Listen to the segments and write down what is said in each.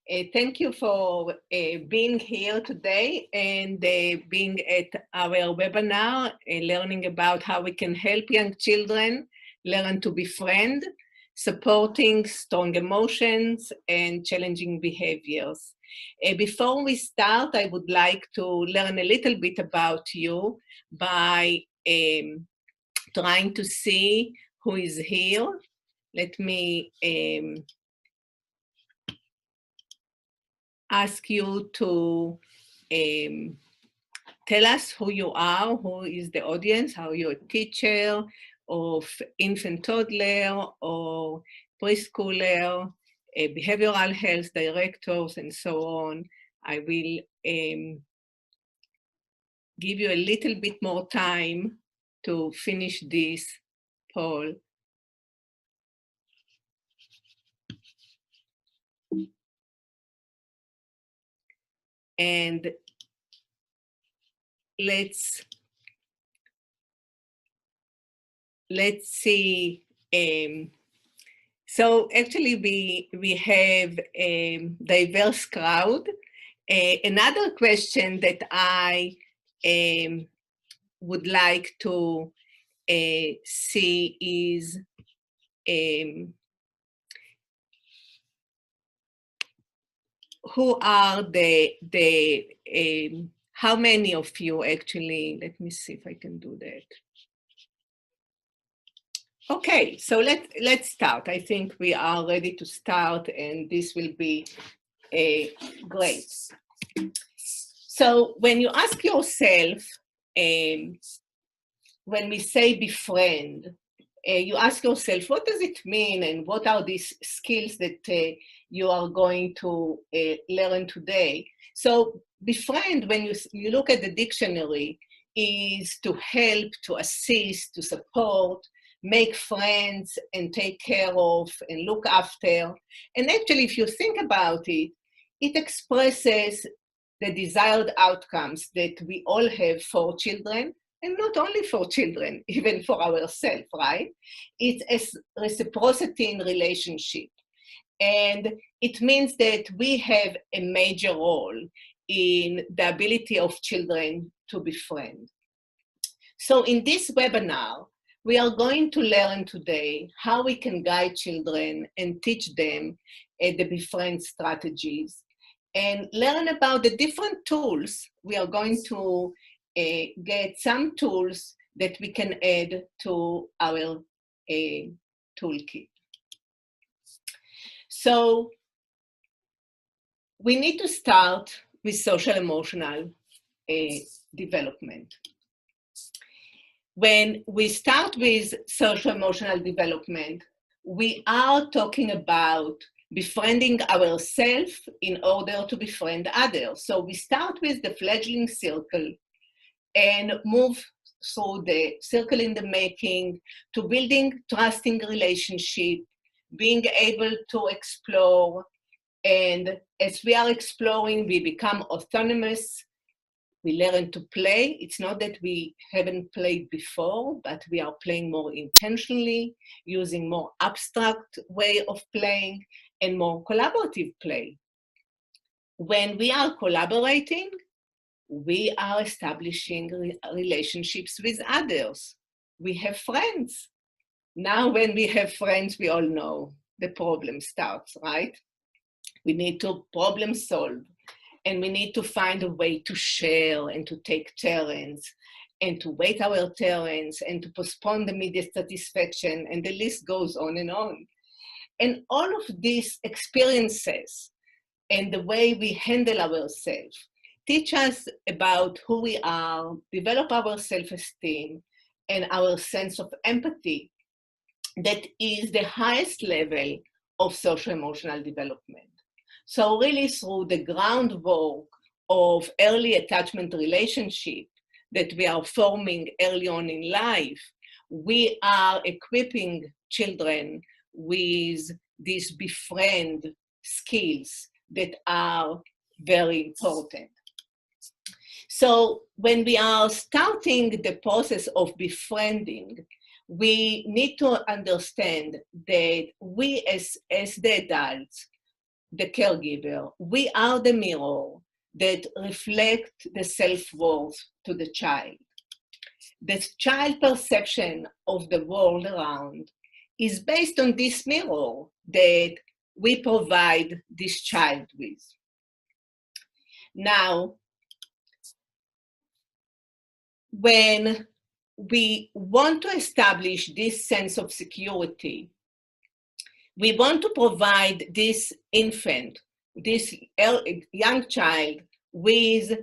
Thank you for being here today and being at our webinar, learning about how we can help young children learn to befriend, supporting strong emotions and challenging behaviors. Before we start, I would like to learn a little bit about you by trying to see who is here. Let me ask you to tell us who you are, who is the audience, how you're a teacher of infant toddler or preschooler, behavioral health directors, and so on. I will give you a little bit more time to finish this poll. And let's see. So actually we have a diverse crowd. Another question that I would like to see is who are how many of you actually, let me see if I can do that. Okay, so let's start. I think we are ready to start and this will be great. So when you ask yourself, when we say befriend, you ask yourself, what does it mean and what are these skills that you are going to learn today? So befriend, when you look at the dictionary, is to help, to assist, to support, make friends and take care of and look after. And actually, if you think about it, it expresses the desired outcomes that we all have for children, and not only for children, even for ourselves, right? It's a reciprocity in relationship. And it means that we have a major role in the ability of children to befriend. So in this webinar, we are going to learn today how we can guide children and teach them the befriend strategies and learn about the different tools. We are going to get some tools that we can add to our toolkit. So we need to start with social-emotional development. When we start with social-emotional development, we are talking about befriending ourselves in order to befriend others. So we start with the fledgling circle and move through the circle in the making to building trusting relationship, being able to explore. And as we are exploring, we become autonomous. We learn to play. It's not that we haven't played before, but we are playing more intentionally, using more abstract way of playing and more collaborative play. When we are collaborating, we are establishing relationships with others. We have friends. Now when we have friends, we all know the problem starts, right? We need to problem solve. And we need to find a way to share and to take turns and to wait our turns and to postpone the immediate satisfaction, and the list goes on and on. And all of these experiences and the way we handle ourselves teach us about who we are, develop our self-esteem and our sense of empathy. That is the highest level of social-emotional development. So really through the groundwork of early attachment relationship that we are forming early on in life, we are equipping children with these befriend skills that are very important. So when we are starting the process of befriending, we need to understand that we as the adults, the caregiver. We are the mirror that reflect the self-worth to the child. The child perception of the world around is based on this mirror that we provide this child with. Now, when we want to establish this sense of security, we want to provide this infant, this young child, with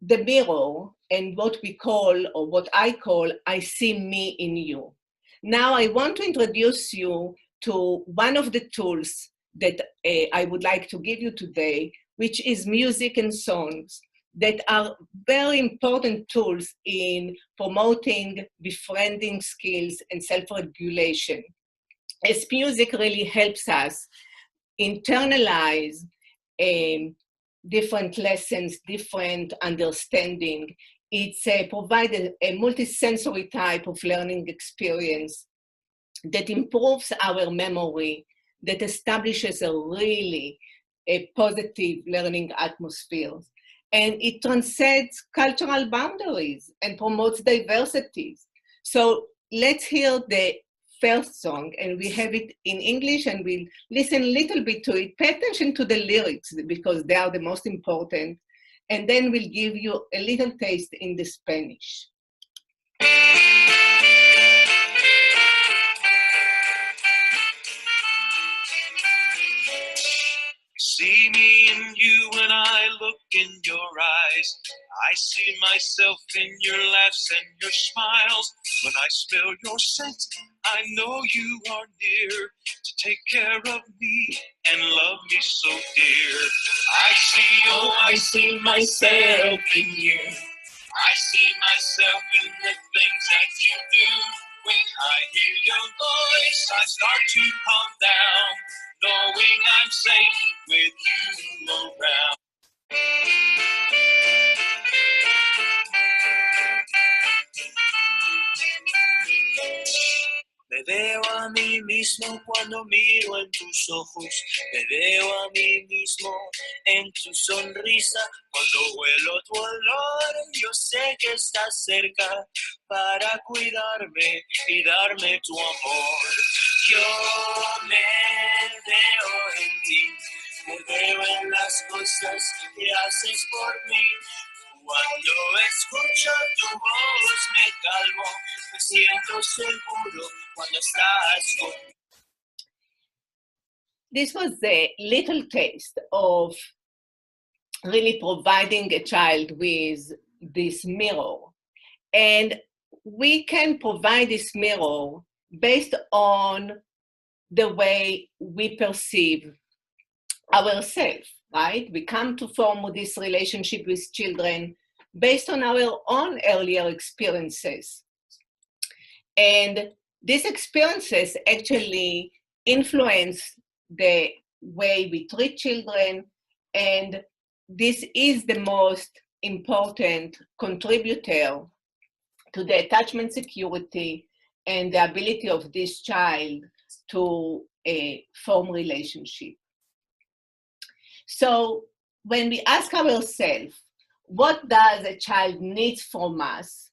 the mirror and what we call, or what I call, I see me in you. Now I want to introduce you to one of the tools that I would like to give you today, which is music and songs that are very important tools in promoting befriending skills and self-regulation. As music really helps us internalize different lessons, different understanding. It's provided a multisensory type of learning experience that improves our memory, that establishes a really positive learning atmosphere. And it transcends cultural boundaries and promotes diversities. So let's hear the first song, and we have it in English, and we'll listen a little bit to it. Pay attention to the lyrics because they are the most important. And then we'll give you a little taste in the Spanish. See me in you when I look in your eyes. I see myself in your laughs and your smiles. When I smell your scent, I know you are near to take care of me and love me so dear. I see myself in you. I see myself in the things that you do. When I hear your voice, I start to calm down, knowing I'm safe with you around. Me veo a mí mismo cuando miro en tus ojos. Me veo a mí mismo en tu sonrisa. Cuando huelo tu olor, yo sé que estás cerca para cuidarme y darme tu amor. Yo me veo en ti, me veo en las cosas que haces por mí. Cuando escucho tu voz me calmo, me siento seguro cuando estás conmigo. This was a little taste of really providing a child with this mirror. And we can provide this mirror based on the way we perceive ourselves, right? We come to form this relationship with children based on our own earlier experiences. And these experiences actually influence the way we treat children, and this is the most important contributor to the attachment security and the ability of this child to form relationship. So when we ask ourselves, what does a child need from us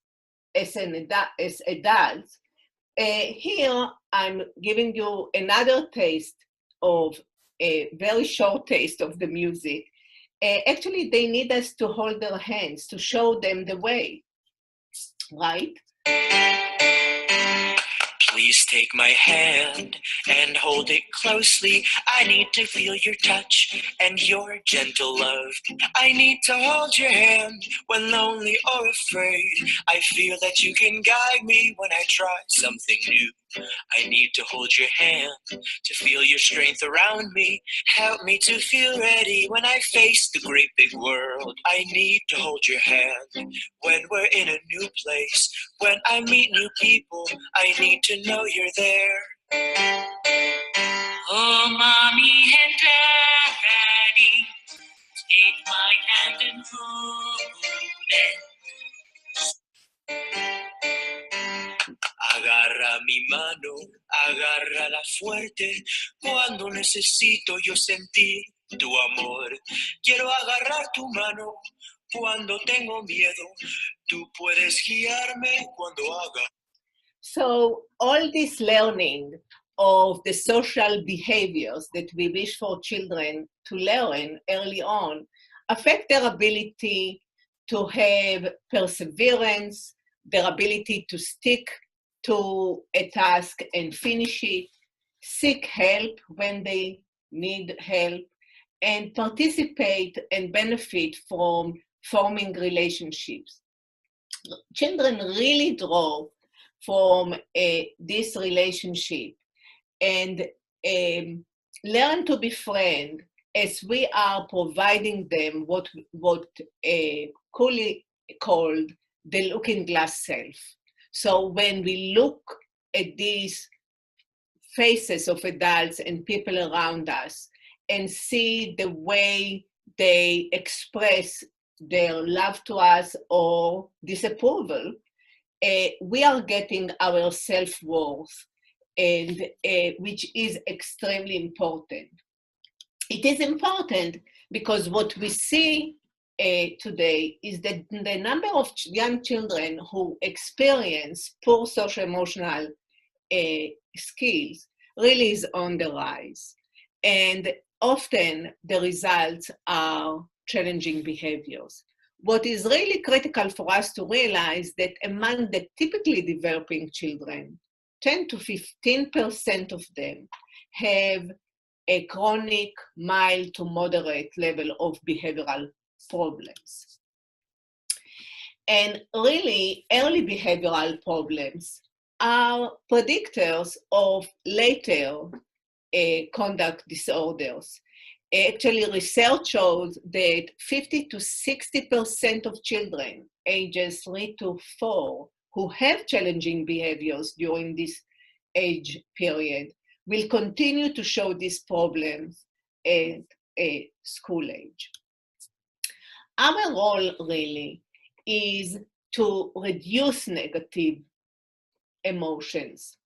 as adults, here I'm giving you another taste of a very short taste of the music. Actually, they need us to hold their hands, to show them the way, right? Please take my hand and hold it closely. I need to feel your touch and your gentle love. I need to hold your hand when lonely or afraid. I feel that you can guide me when I try something new. I need to hold your hand to feel your strength around me. Help me to feel ready when I face the great big world. I need to hold your hand when we're in a new place. When I meet new people, I need to know you're there. Oh, mommy and daddy, take my hand and hold it. Agarra mi mano, agárrala fuerte. fuerte cuando necesito yo sentir tu amor. Quiero agarrar tu mano cuando tengo miedo. Tú puedes guiarme cuando haga. So all this learning of the social behaviors that we wish for children to learn early on affect their ability to have perseverance, their ability to stick to a task and finish it, seek help when they need help, and participate and benefit from forming relationships. Children really draw from this relationship and learn to befriend as we are providing them what Cooley called the looking glass self. So when we look at these faces of adults and people around us and see the way they express their love to us or disapproval, we are getting our self-worth, and which is extremely important. It is important because what we see today is that the number of young children who experience poor socio-emotional skills really is on the rise. And often the results are challenging behaviors. What is really critical for us to realize that among the typically developing children, 10 to 15% of them have a chronic, mild to moderate level of behavioral problems. And really, early behavioral problems are predictors of later conduct disorders. Actually, research shows that 50 to 60% of children ages 3 to 4 who have challenging behaviors during this age period will continue to show these problems at a school age. Our role really is to reduce negative emotions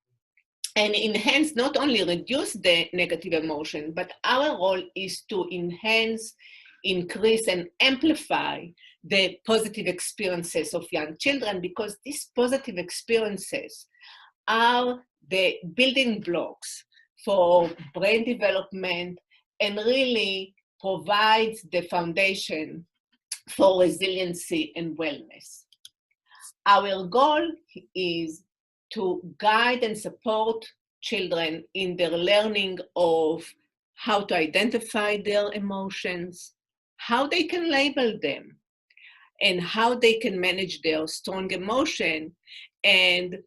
and enhance, not only reduce the negative emotion, but our role is to enhance, increase, and amplify the positive experiences of young children, because these positive experiences are the building blocks for brain development and really provides the foundation for resiliency and wellness. Our goal is to guide and support children in their learning of how to identify their emotions, how they can label them, and how they can manage their strong emotion. And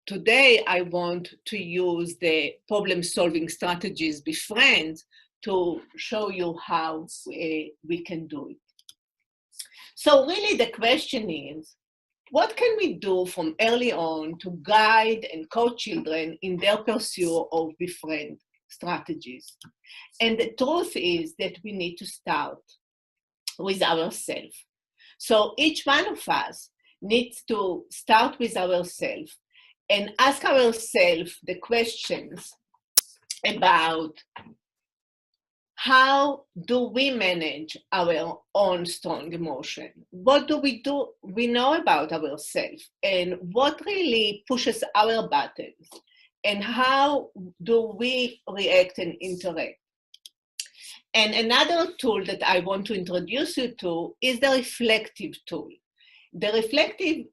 today I want to use the problem-solving strategies BEFRIEND to show you how we can do it. So really the question is, what can we do from early on to guide and coach children in their pursuit of BEFRIEND strategies? And the truth is that we need to start with ourselves. So each one of us needs to start with ourselves and ask ourselves the questions about how do we manage our own strong emotion? What do we know about ourselves? And what really pushes our buttons? And how do we react and interact? And another tool that I want to introduce you to is the reflective tool. The reflective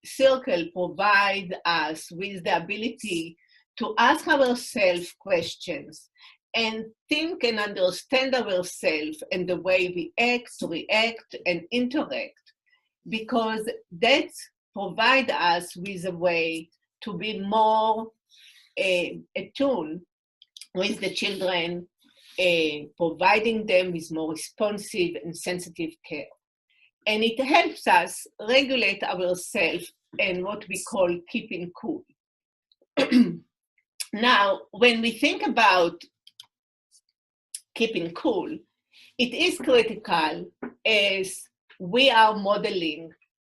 circle provides us with the ability to ask ourselves questions and think and understand ourselves and the way we act, react, and interact, because that provides us with a way to be more attuned with the children, providing them with more responsive and sensitive care. And it helps us regulate ourselves and what we call keeping cool. Now, when we think about keeping cool, it is critical as we are modeling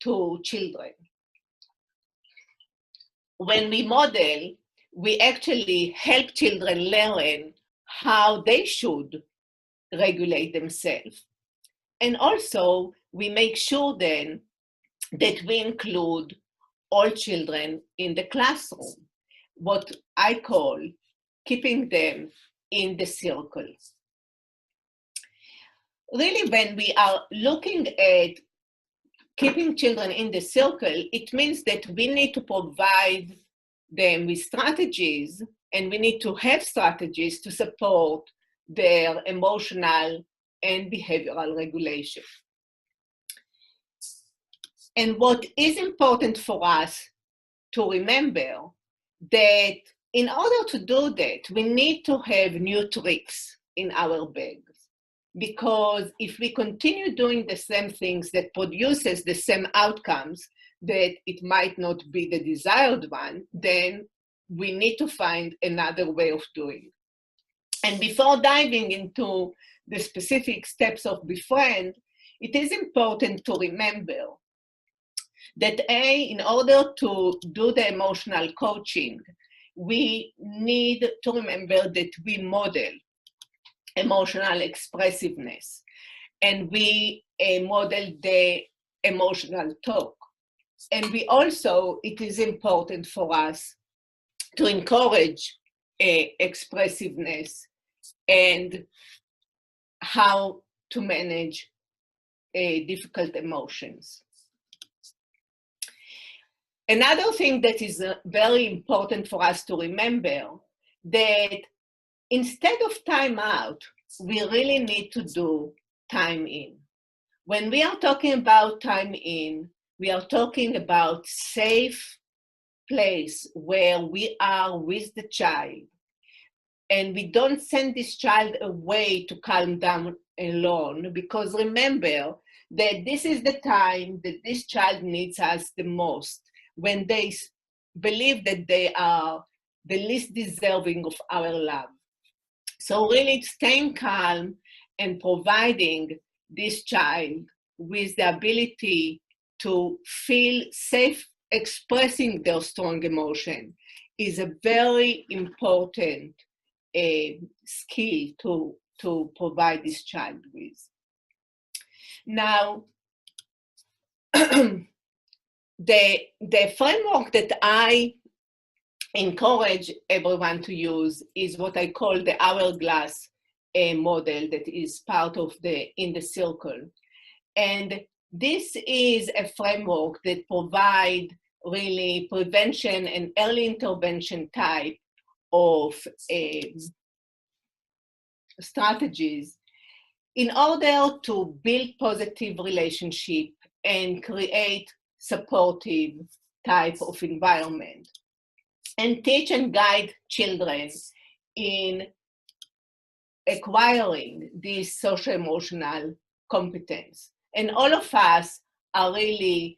to children. When we model, we actually help children learn how they should regulate themselves. And also, we make sure then that we include all children in the classroom, what I call keeping them in the circle. Really, when we are looking at keeping children in the circle, it means that we need to provide them with strategies, and we need to have strategies to support their emotional and behavioral regulation. And what is important for us to remember that in order to do that, we need to have new tricks in our bags. Because if we continue doing the same things that produces the same outcomes, that it might not be the desired one, then we need to find another way of doing. And before diving into the specific steps of BEFRIEND, it is important to remember that in order to do the emotional coaching, we need to remember that we model emotional expressiveness, and we model the emotional talk. And we also, it is important for us to encourage expressiveness and how to manage difficult emotions. Another thing that is very important for us to remember, that instead of time out, we really need to do time in. When we are talking about time in, we are talking about safe place where we are with the child, and we don't send this child away to calm down alone, because remember that this is the time that this child needs us the most, when they believe that they are the least deserving of our love. So really staying calm and providing this child with the ability to feel safe expressing their strong emotion is a very important skill to provide this child with. Now, the framework that I encourage everyone to use is what I call the hourglass model, that is part of the In the Circle. And this is a framework that provides really prevention and early intervention type of strategies in order to build positive relationship and create supportive type of environment, and teach and guide children in acquiring this socio-emotional competence. And all of us are really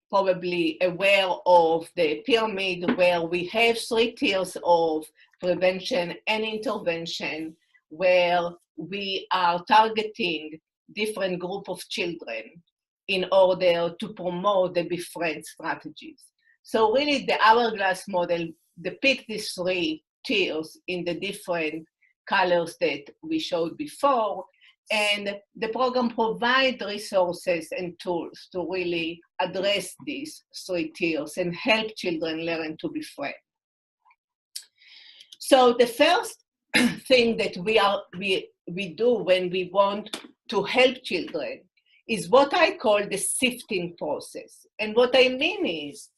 probably aware of the pyramid, where we have 3 tiers of prevention and intervention, where we are targeting different group of children in order to promote the BEFRIEND strategies. So really the hourglass model depicts these 3 tiers in the different colors that we showed before, and the program provides resources and tools to really address these 3 tiers and help children learn to befriend. So the first thing that we do when we want to help children is what I call the sifting process. And what I mean is,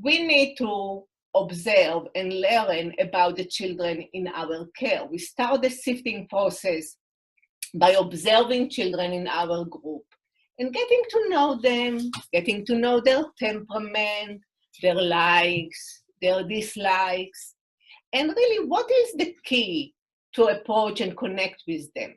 we need to observe and learn about the children in our care. We start the sifting process by observing children in our group and getting to know them, getting to know their temperament, their likes, their dislikes, and really what is the key to approach and connect with them.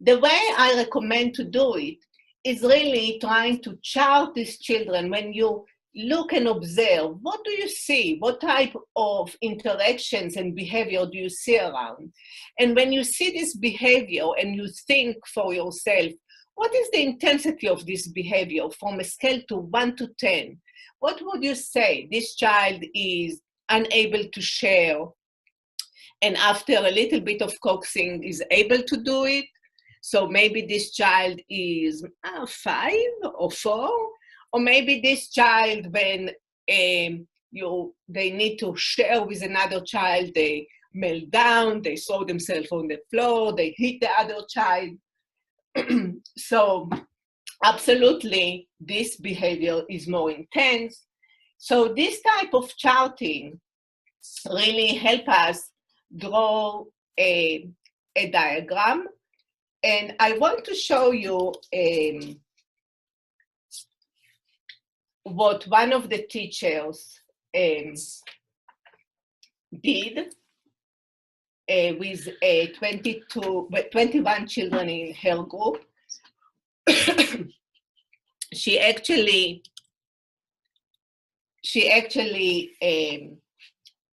The way I recommend to do it is really trying to chart these children. When you look and observe, what do you see? What type of interactions and behavior do you see around? And when you see this behavior and you think for yourself, what is the intensity of this behavior from a scale to 1 to 10? what would you say? This child is unable to share, and after a little bit of coaxing is able to do it. So maybe this child is 5 or 4, or maybe this child, when they need to share with another child, they melt down, they throw themselves on the floor, they hit the other child. So absolutely, this behavior is more intense. So this type of charting really help us draw a diagram. And I want to show you what one of the teachers did with 21 children in her group. She actually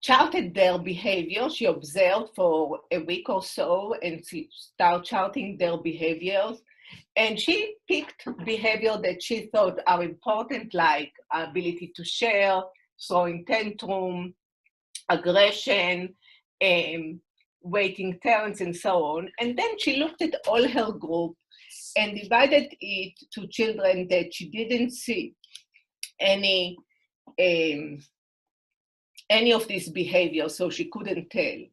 charted their behavior. She observed for a week or so, and she started charting their behaviors. And she picked behavior that she thought are important, like ability to share, throwing tantrum, aggression, waiting turns, and so on. And then she looked at all her group and divided it to children that she didn't see any of these behaviors, so she couldn't tell.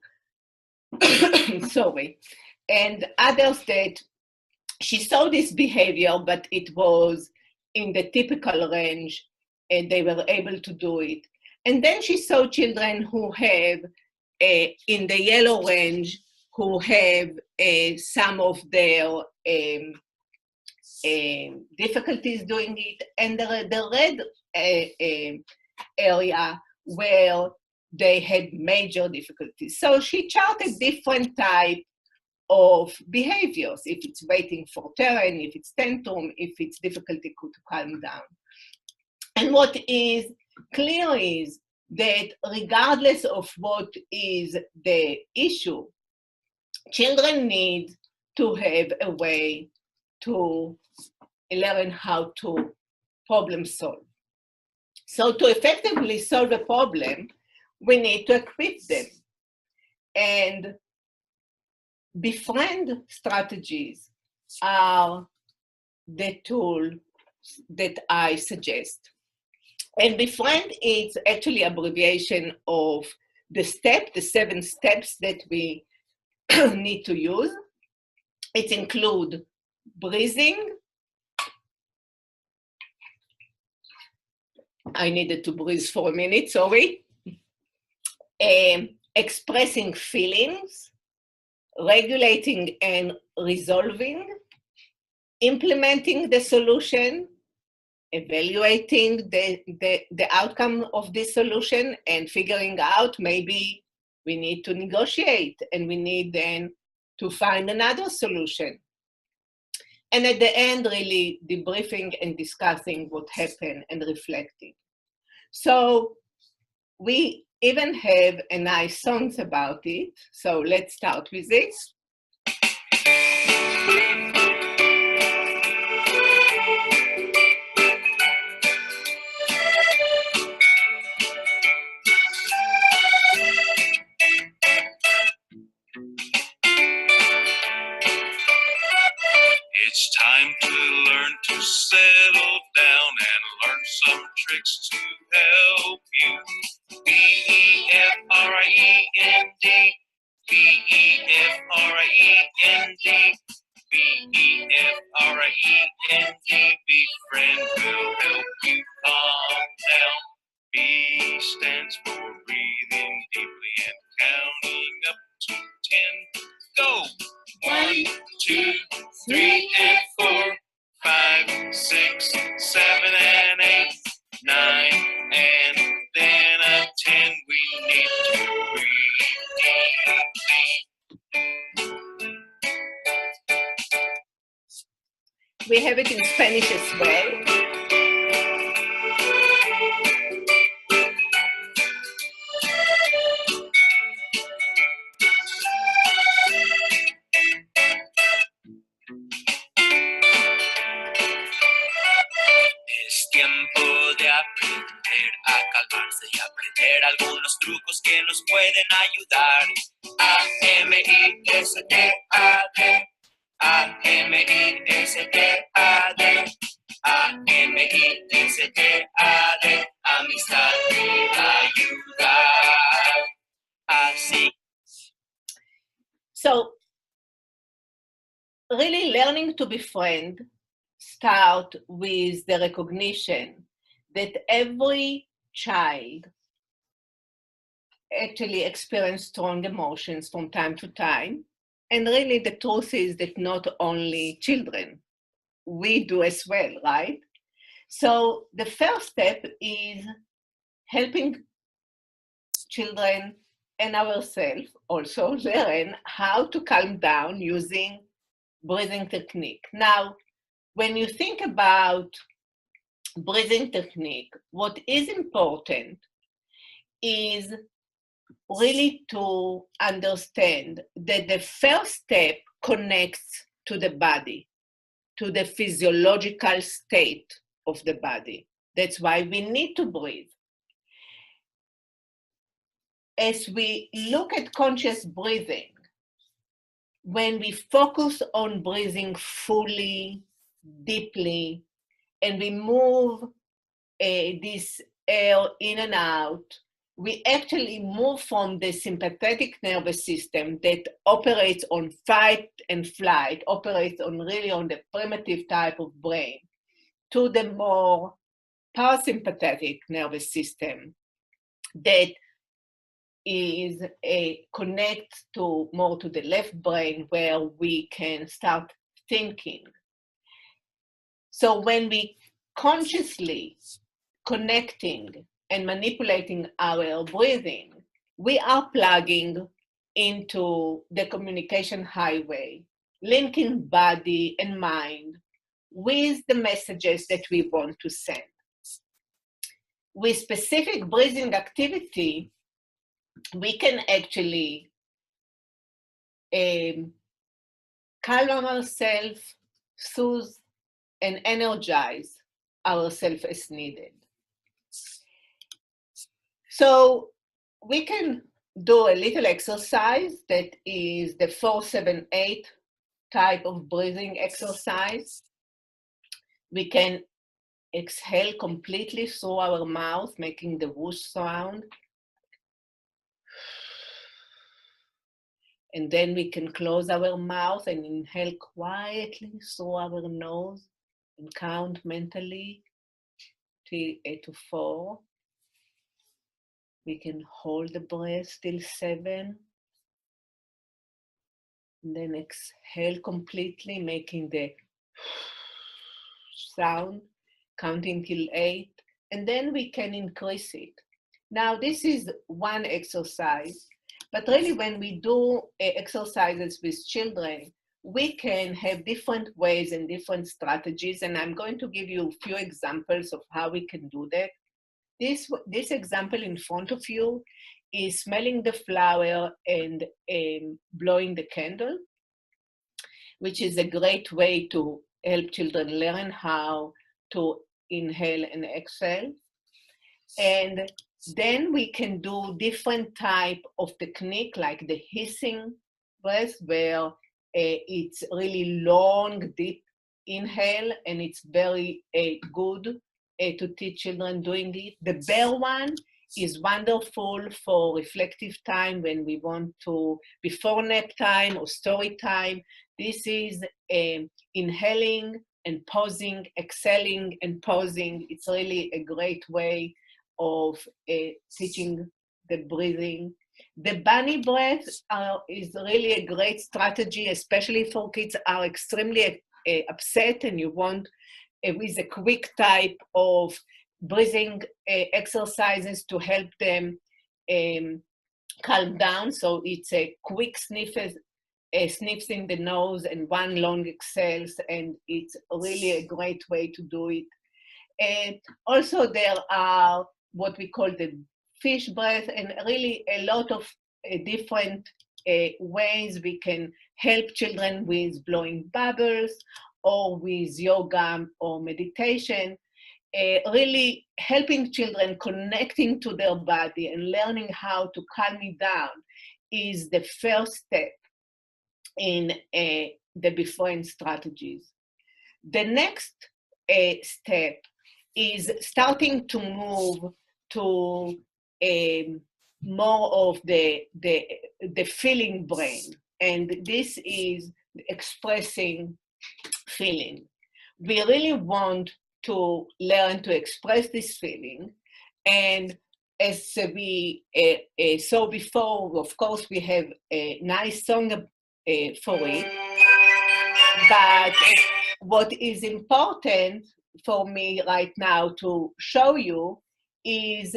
Sorry. And others that she saw this behavior, but it was in the typical range, and they were able to do it. And then she saw children who have, in the yellow range, who have some of their difficulties doing it, and the red area where they had major difficulties. So she charted different types of behaviors, if it's waiting for turn, if it's tantrum, if it's difficulty to calm down. And what is clear is that regardless of what is the issue, children need to have a way to learn how to problem solve. So to effectively solve a problem, we need to equip them. And BEFRIEND strategies are the tool that I suggest. And BEFRIEND is actually abbreviation of the 7 steps that we need to use. It includes breathing. I needed to breathe for a minute, sorry. Expressing feelings, regulating and resolving, implementing the solution, evaluating the outcome of this solution, and figuring out maybe we need to negotiate and we need then to find another solution. And at the end, really debriefing and discussing what happened and reflecting. So we even have a nice songs about it. So let's start with this. It's time to learn to settle down and learn some tricks to help you. BEFRIEND, BEFRIEND, BEFRIEND, BEFRIEND will help you calm down. B stands for breathing deeply and counting up to 10. Go! 1, 2, 3, and 4, 5, 6, 7, and 8, 9, and then a 10. We need to breathe. We have it in Spanish as well. Es tiempo de aprender algunos trucos que nos pueden ayudar. A-M-I-S-T-A-D, A-M-I-S-T-A-D, A-M-I-S-T-A-D, amistad y ayuda. Así. So, really learning to befriend start with the recognition that every child actually experience strong emotions from time to time. And really the truth is that not only children, we do as well, right? So the first step is helping children and ourselves also learn how to calm down using breathing technique. Now, when you think about breathing technique, what is important is really to understand that the first step connects to the body, to the physiological state of the body. That's why we need to breathe. As we look at conscious breathing, when we focus on breathing fully, deeply, and we move this air in and out, we actually move from the sympathetic nervous system that operates on fight and flight, operates on really on the primitive type of brain, to the more parasympathetic nervous system that is connects to more to the left brain, where we can start thinking. So when we consciously connecting and manipulating our breathing, we are plugging into the communication highway, linking body and mind with the messages that we want to send. With specific breathing activity, we can actually calm ourselves, soothe, and energize ourselves as needed. So we can do a little exercise that is the 4-7-8 type of breathing exercise. We can exhale completely through our mouth, making the whoosh sound. And then we can close our mouth and inhale quietly through our nose and count mentally till 8 to 4. We can hold the breath till 7. And then exhale completely, making the sound, counting till 8. And then we can increase it. Now, this is one exercise. But really, when we do exercises with children, we can have different ways and different strategies. And I'm going to give you a few examples of how we can do that. This example in front of you is smelling the flower and blowing the candle, which is a great way to help children learn how to inhale and exhale. And then we can do different type of technique, like the hissing breath, where it's really long, deep inhale, and it's very good to teach children doing it. The bear one is wonderful for reflective time when we want to, before nap time or story time. This is inhaling and pausing, exhaling and pausing. It's really a great way of teaching the breathing. The bunny breath is really a great strategy, especially for kids who are extremely upset and you want with a quick type of breathing exercises to help them calm down. So it's a quick sniffs in the nose and one long exhales, and it's really a great way to do it. And also there are what we call the fish breath, and really a lot of different ways we can help children with blowing bubbles or with yoga or meditation. really helping children connecting to their body and learning how to calm it down is the first step in the BEFRIEND strategies. The next step is starting to move to more of the feeling brain, and this is expressing feeling. We really want to learn to express this feeling, and as we saw before, of course, we have a nice song for it, but what is important for me right now to show you is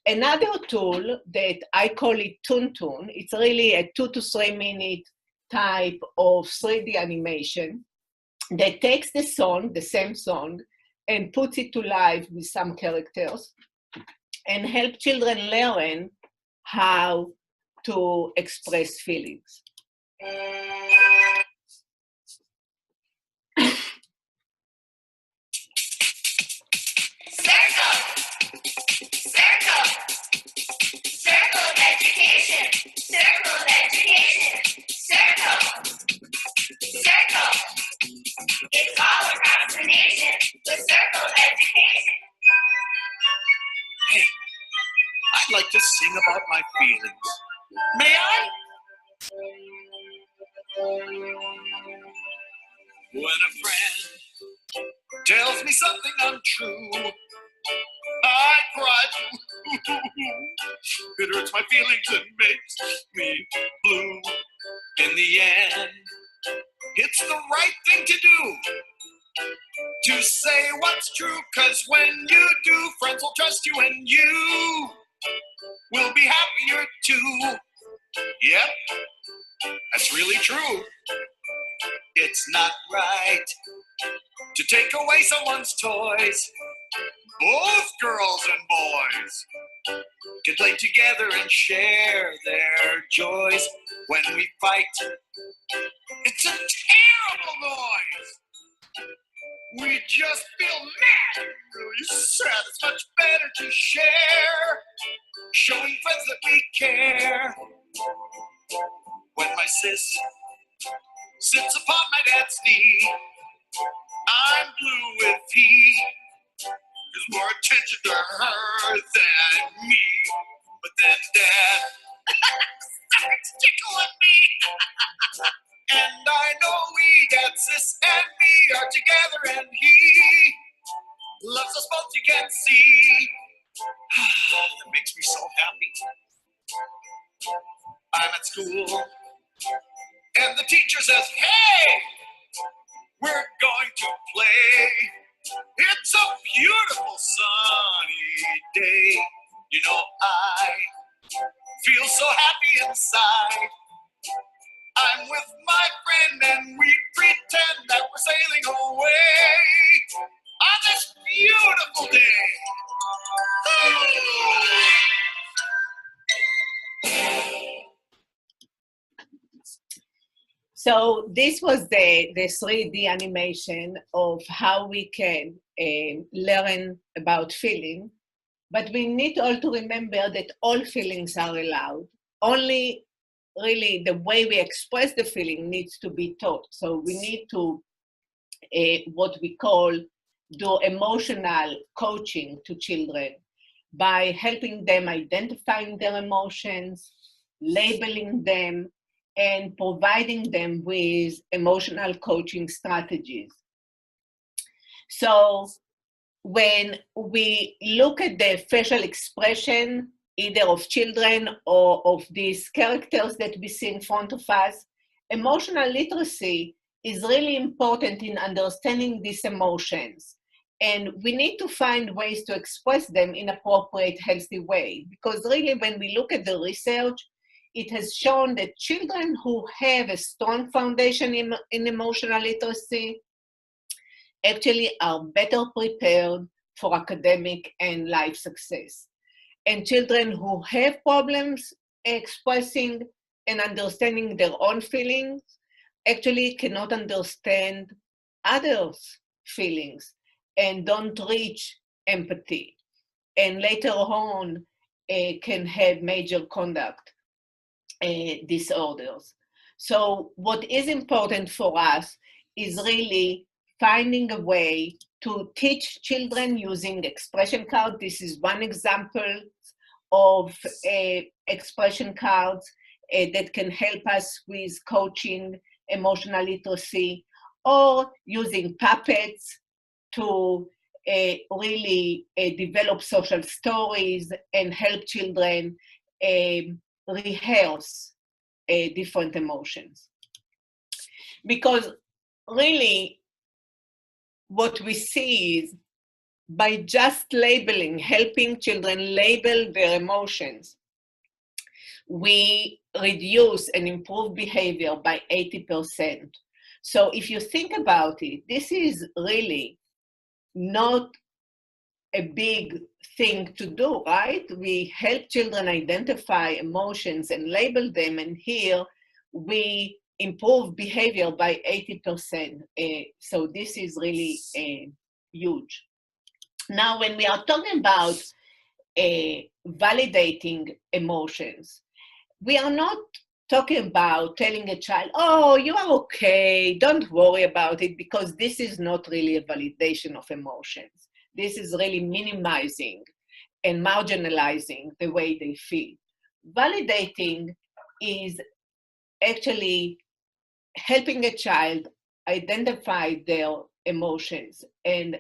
another tool that I call it Tonton. It's really a 2 to 3 minute type of 3D animation that takes the song, the same song, and puts it to life with some characters and help children learn how to express feelings. It's all across the nation with circle education. Hey, I'd like to sing about my feelings. May I? When a friend tells me something untrue, I cry. It hurts my feelings and makes me blue. In the end, it's the right thing to do, to say what's true, 'cause when you do, friends will trust you and you will be happier too. Yep, that's really true. It's not right to take away someone's toys. Both girls and boys can play together and share their joys. When we fight, it's a terrible noise. We just feel mad and really sad. It's much better to share, showing friends that we care. When my sis sits upon my dad's knee, I'm blue with he. There's more attention to her than me. But then Dad starts tickling me. And I know we, Dad, sis, and me are together, and he loves us both, you can see. That makes me so happy. I'm at school, and the teacher says, hey, we're going to play. It's a beautiful sunny day. You know, I feel so happy inside. I'm with my friend and we pretend that we're sailing away on this beautiful day. So this was the 3D animation of how we can learn about feeling, but we need all to remember that all feelings are allowed. Only really the way we express the feeling needs to be taught. So we need to, what we call, do emotional coaching to children by helping them identifying their emotions, labeling them, and providing them with emotional coaching strategies. So when we look at the facial expression, either of children or of these characters that we see in front of us, emotional literacy is really important in understanding these emotions. And we need to find ways to express them in appropriate, healthy way. Because really, when we look at the research, it has shown that children who have a strong foundation in emotional literacy actually are better prepared for academic and life success. And children who have problems expressing and understanding their own feelings actually cannot understand others' feelings and don't reach empathy, and later on can have major conduct disorders. So what is important for us is really finding a way to teach children using expression cards. This is one example of expression cards that can help us with coaching emotional literacy, or using puppets to really develop social stories and help children rehearse different emotions. Because really, what we see is by just labeling, helping children label their emotions, we reduce and improve behavior by 80%. So if you think about it, this is really not a big thing to do, right? We help children identify emotions and label them, and here we improve behavior by 80%. So this is really huge. Now, when we are talking about validating emotions, we are not talking about telling a child, oh, you are okay, don't worry about it, because this is not really a validation of emotions. This is really minimizing and marginalizing the way they feel. Validating is actually helping a child identify their emotions and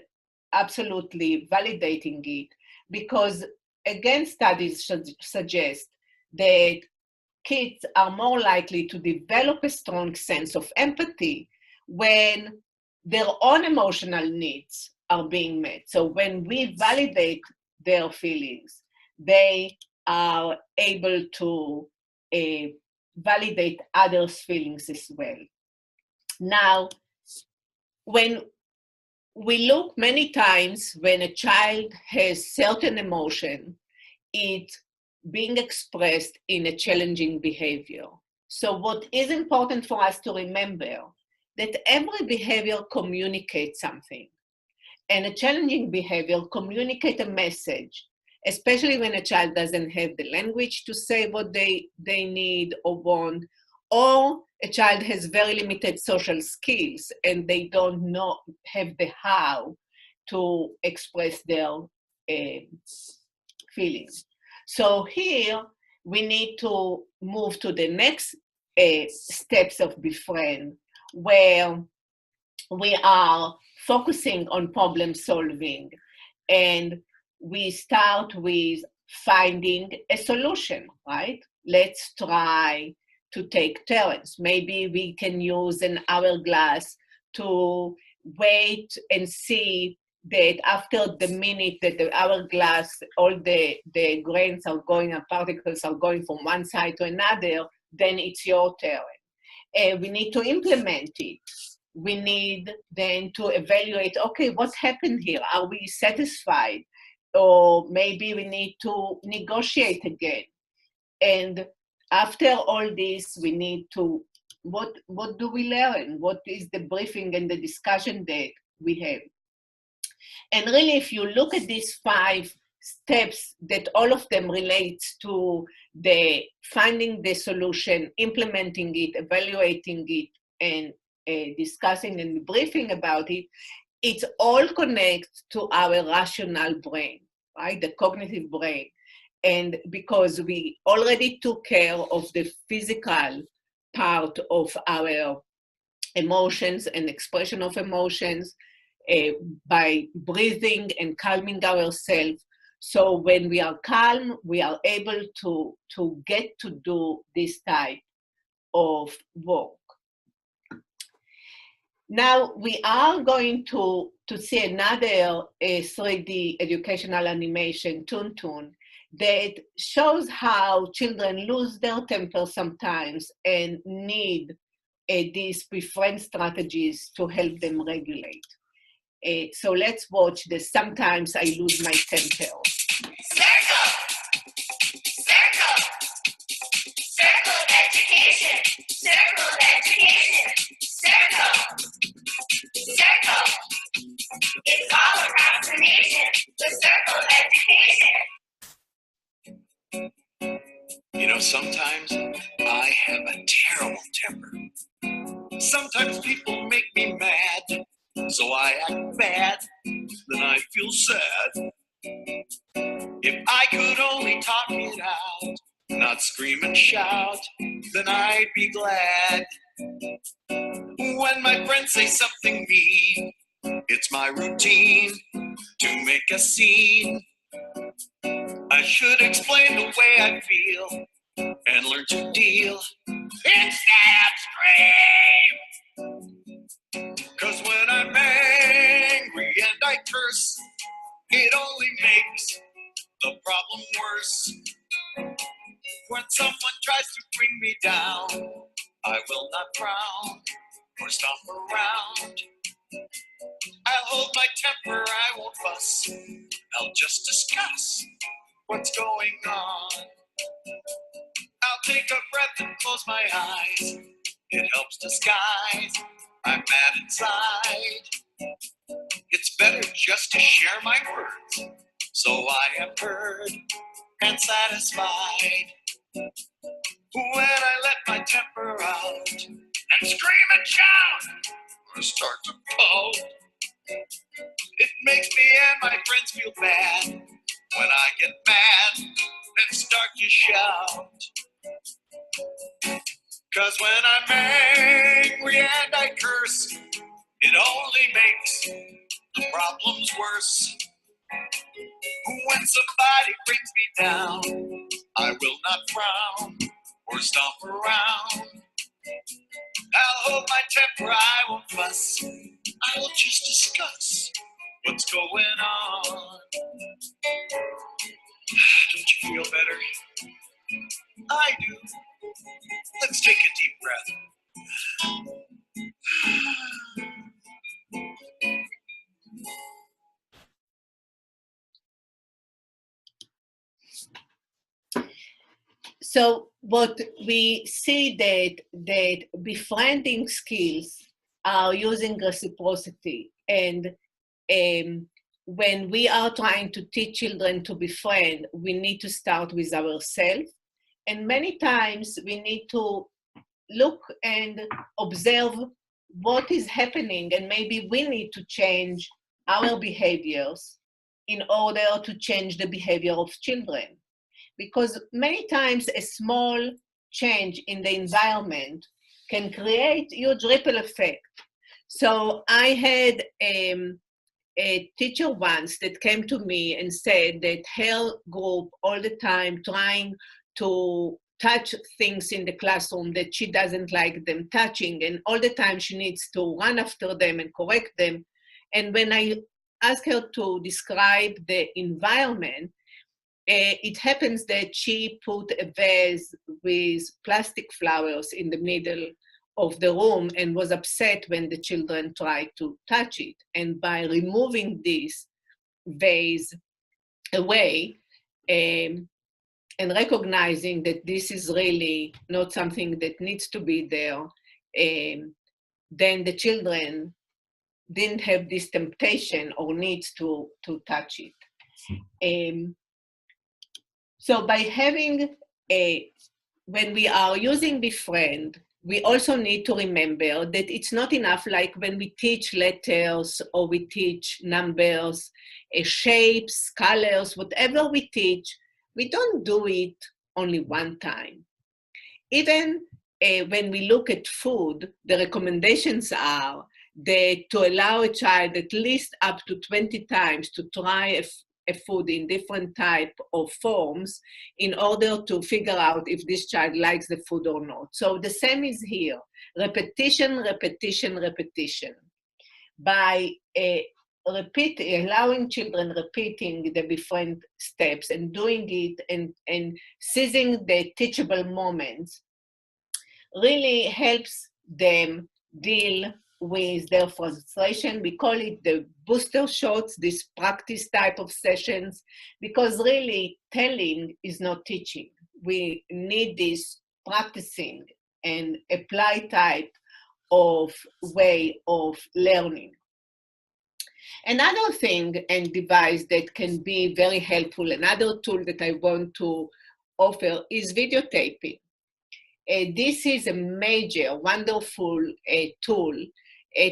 absolutely validating it, because again, studies suggest that kids are more likely to develop a strong sense of empathy when their own emotional needs are being met. So when we validate their feelings, they are able to validate others' feelings as well. Now, when we look many times when a child has certain emotion, it's being expressed in a challenging behavior. So what is important for us to remember, that every behavior communicates something, and a challenging behavior communicates a message, especially when a child doesn't have the language to say what they need or want, or a child has very limited social skills and they don't have the how to express their feelings. So here we need to move to the next steps of BEFRIEND, where we are focusing on problem solving, and we start with finding a solution, right? Let's try to take turns. Maybe we can use an hourglass to wait and see that after the minute that the hourglass, all the grains are going and particles are going from one side to another, then it's your turn. We need to implement it. We need then to evaluate, okay, what happened here? Are we satisfied? Or maybe we need to negotiate again. And after all this, we need to, what do we learn? What is the briefing and the discussion that we have? And really, if you look at these 5 steps, that all of them relates to the finding the solution, implementing it, evaluating it, and discussing and briefing about it, it's all connects to our rational brain, right? The cognitive brain. And because we already took care of the physical part of our emotions and expression of emotions, by breathing and calming ourselves. So when we are calm, we are able to get to do this type of work. Now we are going to see another 3D educational animation, Tonton, that shows how children lose their temper sometimes and need these BEFRIEND strategies to help them regulate. So let's watch this. Sometimes I lose my temper. Circle, circle, circle education, circle education, circle, circle. It's all across the nation. The Sometimes people make me mad, so I act bad, then I feel sad. If I could only talk it out, not scream and shout, then I'd be glad. When my friends say something mean, it's my routine to make a scene. I should explain the way I feel and learn to deal instead of scream. 'Cause when I'm angry and I curse, it only makes the problem worse. When someone tries to bring me down, I will not frown or stomp around. I'll hold my temper, I won't fuss. I'll just discuss what's going on. I'll take a breath and close my eyes. It helps disguise I'm mad inside. It's better just to share my words, so I am heard and satisfied. When I let my temper out and scream and shout or start to pout, it makes me and my friends feel bad when I get mad and start to shout. 'Cause when I'm angry and I curse, it only makes the problems worse. When somebody brings me down, I will not frown or stomp around. I'll hold my temper, I won't fuss. I will just discuss what's going on. Don't you feel better? I do. Let's take a deep breath. So what we see that befriending skills are using reciprocity, and when we are trying to teach children to befriend, we need to start with ourselves, and many times we need to look and observe what is happening, and maybe we need to change our behaviors in order to change the behavior of children. Because many times a small change in the environment can create huge ripple effect. So I had a teacher once that came to me and said that her group all the time trying to touch things in the classroom that she doesn't like them touching, and all the time she needs to run after them and correct them. And when I asked her to describe the environment, it happens that she put a vase with plastic flowers in the middle of the room and was upset when the children tried to touch it. And by removing this vase away and recognizing that this is really not something that needs to be there, then the children didn't have this temptation or needs to touch it. So by having when we are using Befriend, we also need to remember that it's not enough like when we teach letters or we teach numbers, shapes, colors, whatever we teach, we don't do it only one time. Even when we look at food, the recommendations are that to allow a child at least up to 20 times to try a food in different type of forms in order to figure out if this child likes the food or not. So the same is here, repetition, repetition, repetition. By allowing children repeating the Befriend steps and doing it and seizing the teachable moments really helps them deal with their frustration. We call it the booster shots, this practice type of sessions, because really telling is not teaching. We need this practicing and apply type of way of learning. Another thing and device that can be very helpful, another tool that I want to offer is videotaping. this is a major, wonderful tool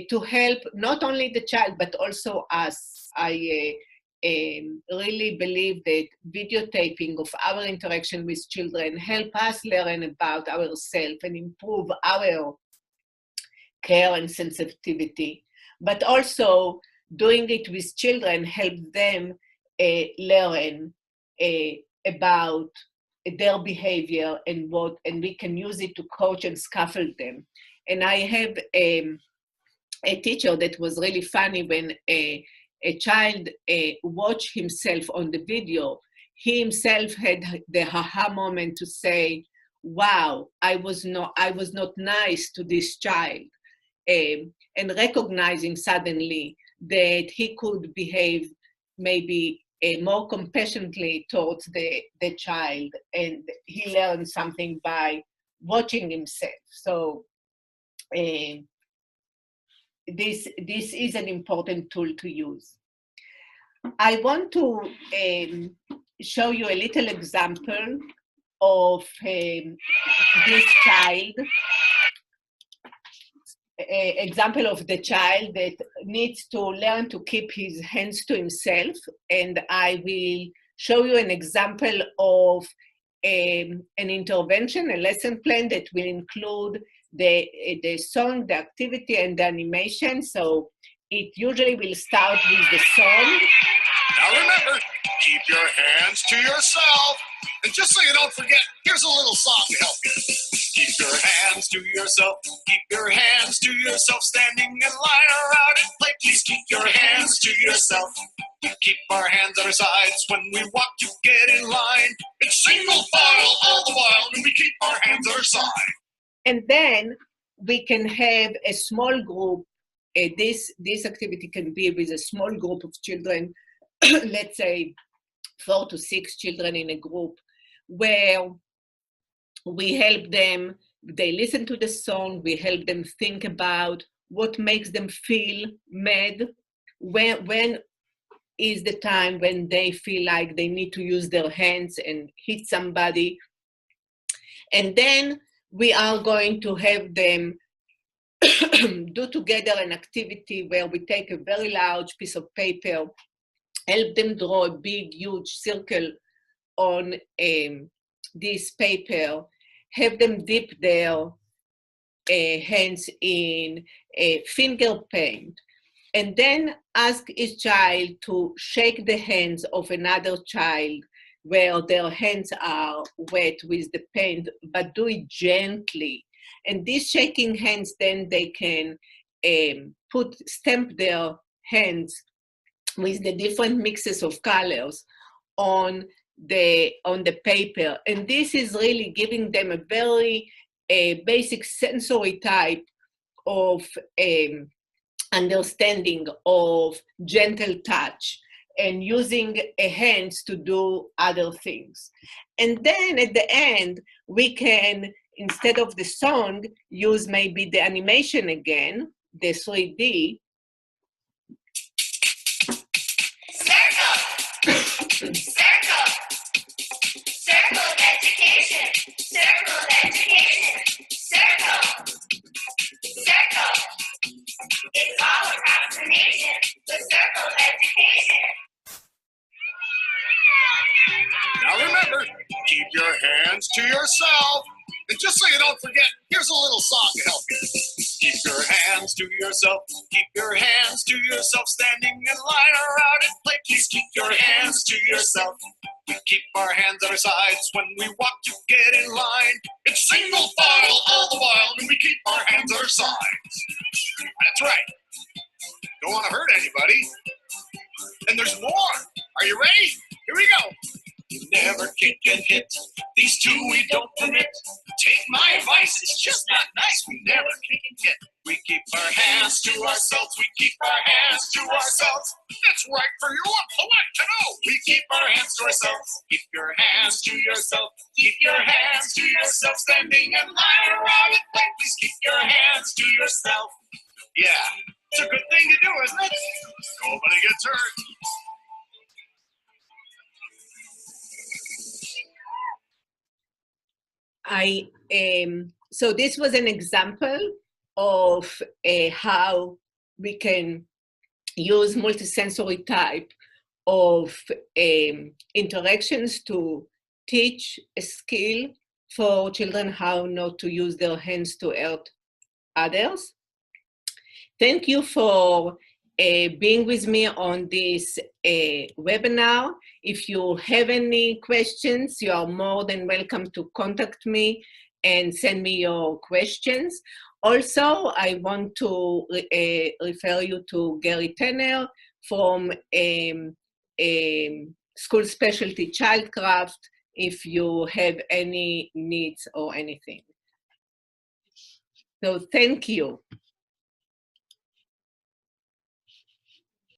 to help not only the child, but also us. I really believe that videotaping of our interaction with children help us learn about ourselves and improve our care and sensitivity, but also doing it with children help them learn about their behavior and we can use it to coach and scaffold them. And I have a teacher that was really funny when a child watched himself on the video. He himself had the aha moment to say, wow, I was not nice to this child. And recognizing suddenly that he could behave maybe more compassionately towards the child, and he learned something by watching himself. So this is an important tool to use. I want to show you a little example of this child. Example of the child that needs to learn to keep his hands to himself, and I will show you an example of an intervention, a lesson plan that will include the song, the activity, and the animation. So it usually will start with the song. Now remember, keep your hands to yourself. And just so you don't forget, here's a little song to help you. Keep your hands to yourself. Keep your hands to yourself. Standing in line around and play. Please keep your hands to yourself. We keep our hands at our sides. When we walk, you get in line. It's single file all the while, and we keep our hands at our side. And then we can have a small group. This activity can be with a small group of children, let's say 4 to 6 children in a group, where we help them, they listen to the song, we help them think about what makes them feel mad, when is the time when they feel like they need to use their hands and hit somebody. And then we are going to have them do together an activity where we take a very large piece of paper, help them draw a big, huge circle on this paper, have them dip their hands in finger paint, and then ask each child to shake the hands of another child where their hands are wet with the paint, but do it gently. And these shaking hands, then they can stamp their hands with the different mixes of colors on the paper. And this is really giving them a very basic sensory type of understanding of gentle touch and using hands to do other things. And then at the end, we can, instead of the song, use maybe the animation again, the 3D. Circle, circle education, circle education, circle, circle. It's all approximation, the circle education. Now remember, keep your hands to yourself. And just so you don't forget, here's a little song to help you. Keep your hands to yourself. Keep your hands to yourself. Standing in line around and play. Please keep your hands to yourself. We keep our hands at our sides. When we walk, you get in line. It's single file all the while, and we keep our hands at our sides. That's right. Don't want to hurt anybody. And there's more. Are you ready? Here we go. You never kick and hit. These two we don't permit. Take my advice, it's just not nice. We never kick and hit. We keep our hands to ourselves. We keep our hands to ourselves. That's right for you. I want to know. We keep our hands to ourselves. Keep your hands to yourself. Keep your hands to yourself. Standing in line around it. Please keep your hands to yourself. Yeah, it's a good thing to do, isn't it? Nobody gets hurt. So this was an example of how we can use multisensory type of interactions to teach a skill for children how not to use their hands to hurt others. Thank you for being with me on this webinar. If you have any questions, you are more than welcome to contact me and send me your questions. Also, I want to refer you to Gary Tanner from School Specialty Childcraft if you have any needs or anything. So thank you.